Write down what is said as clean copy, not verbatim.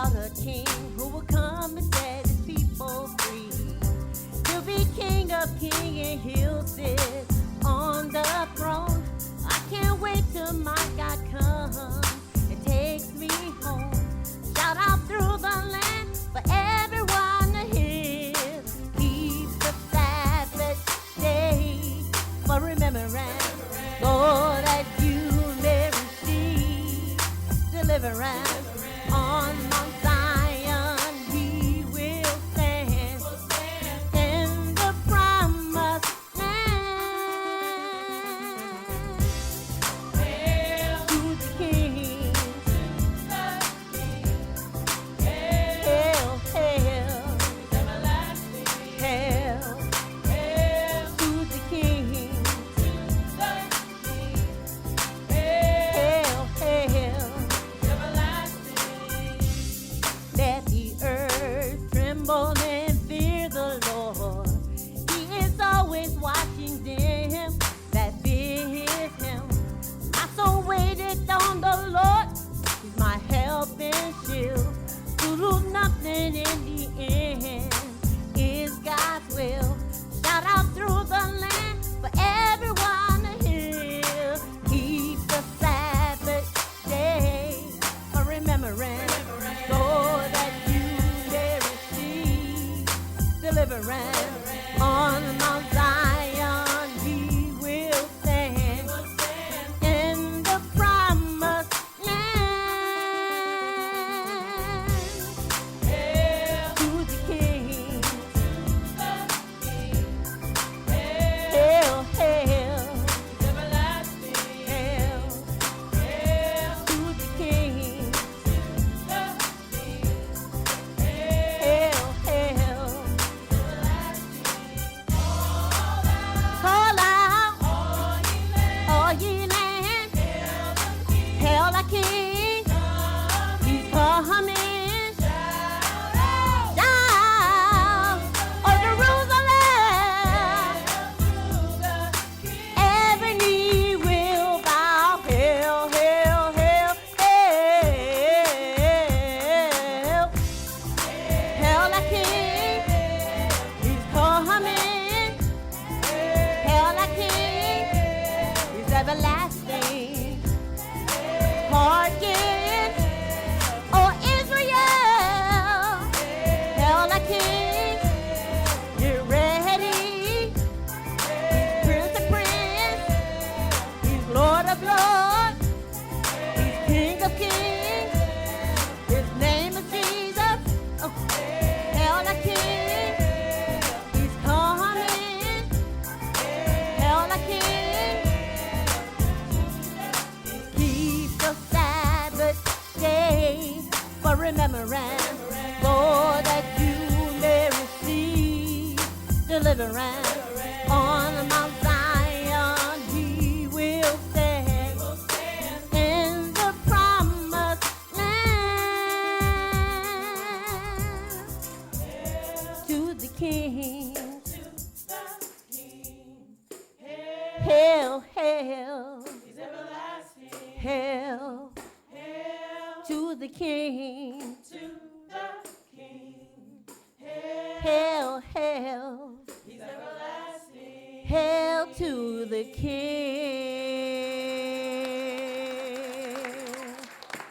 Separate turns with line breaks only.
about a king who will come and set his people free. He'll be King of Kings and he'll sit on the throne. I can't wait till my God comes and takes me home. Shout out through the land for everyone to hear. Keep the Sabbath day for remembrance, Lord, that you may receive deliverance. On Mount Zion we will stand in the promised land. Hail to the King, hail, hail, hail to the King, hail, hail. Let the earth tremble and fear the Lord. He is always watching them that fear him. My soul waited on the Lord. He's my help and shield. To lose nothing in the end is God's will. Shout out through the land for everyone to hear. Keep the Sabbath day for remembrance, Lord, that you may receive deliverance. On Mount Zion we will stand in the promised land. Hail to the King, hail, hail, hail to the King, hail, hail. Call out, all ye land, hail the King, he's coming. Shout, oh Jerusalem, every knee will bow. Hail, hail, hail, hail, hail the King, he's coming. Hail the King, he's everlasting. Hearken, oh Israel, hail the King, get ready. He's Prince of Prince, he's Lord of Lords, he's King of Kings, his name is Jesus. Oh, hail the King, he's coming. Hail the King, keep the Sabbath day for remembrance, Lord, that you may receive deliverance. On Mount Zion we will stand in the promised land. To the King, hail, hail,
He's everlasting.
hail
Hail
to the King,
to the King. Hail,
hail, hail,
he's everlasting.
hail to the King.